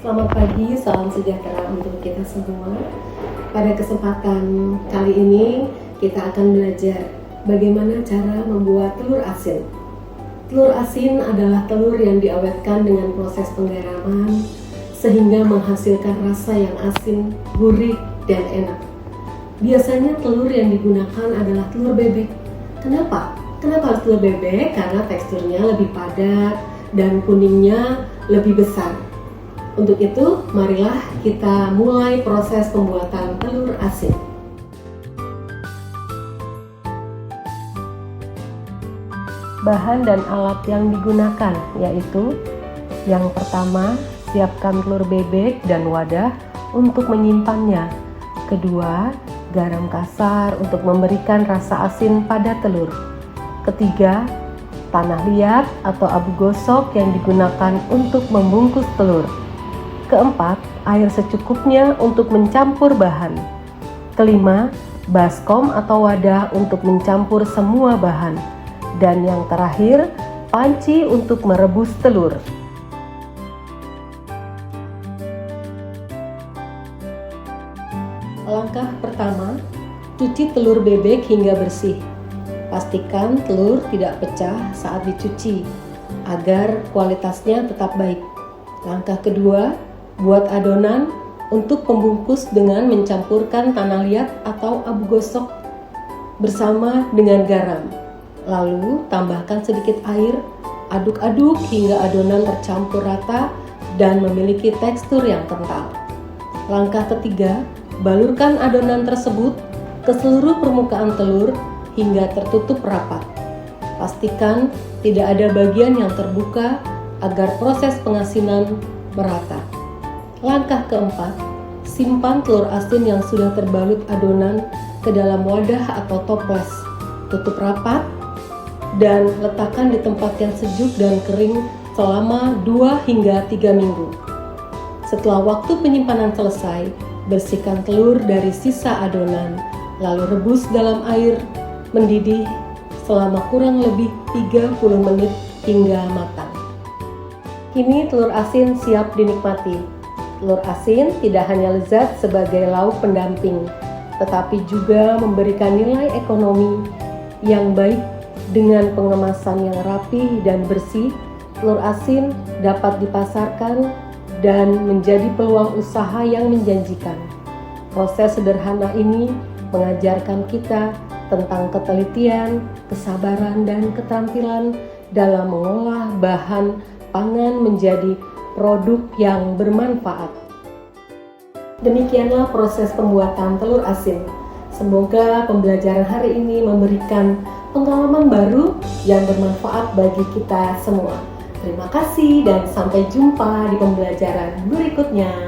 Selamat pagi, salam sejahtera untuk kita semua. Pada kesempatan kali ini kita akan belajar bagaimana cara membuat telur asin. Telur asin adalah telur yang diawetkan dengan proses penggaraman sehingga menghasilkan rasa yang asin, gurih, dan enak. Biasanya telur yang digunakan adalah telur bebek. Kenapa? Kenapa harus telur bebek? Karena teksturnya lebih padat dan kuningnya lebih besar. Untuk itu, marilah kita mulai proses pembuatan telur asin. Bahan dan alat yang digunakan yaitu: yang pertama, siapkan telur bebek dan wadah untuk menyimpannya. Kedua, garam kasar untuk memberikan rasa asin pada telur. Ketiga, tanah liat atau abu gosok yang digunakan untuk membungkus telur. Keempat, air secukupnya untuk mencampur bahan. Kelima, baskom atau wadah untuk mencampur semua bahan. Dan yang terakhir, panci untuk merebus telur. Langkah pertama, cuci telur bebek hingga bersih. Pastikan telur tidak pecah saat dicuci, agar kualitasnya tetap baik. Langkah kedua, buat adonan untuk pembungkus dengan mencampurkan tanah liat atau abu gosok bersama dengan garam. Lalu tambahkan sedikit air, aduk-aduk hingga adonan tercampur rata dan memiliki tekstur yang kental. Langkah ketiga, balurkan adonan tersebut ke seluruh permukaan telur hingga tertutup rapat. Pastikan tidak ada bagian yang terbuka agar proses pengasinan merata. Langkah keempat, simpan telur asin yang sudah terbalut adonan ke dalam wadah atau toples. Tutup rapat dan letakkan di tempat yang sejuk dan kering selama 2 hingga 3 minggu. Setelah waktu penyimpanan selesai, bersihkan telur dari sisa adonan, lalu rebus dalam air mendidih selama kurang lebih 30 menit hingga matang. Kini telur asin siap dinikmati. Telur asin tidak hanya lezat sebagai lauk pendamping, tetapi juga memberikan nilai ekonomi yang baik dengan pengemasan yang rapi dan bersih. Telur asin dapat dipasarkan dan menjadi peluang usaha yang menjanjikan. Proses sederhana ini mengajarkan kita tentang ketelitian, kesabaran, dan keterampilan dalam mengolah bahan pangan menjadi produk yang bermanfaat. Demikianlah proses pembuatan telur asin. Semoga pembelajaran hari ini memberikan pengalaman baru yang bermanfaat bagi kita semua. Terima kasih dan sampai jumpa di pembelajaran berikutnya.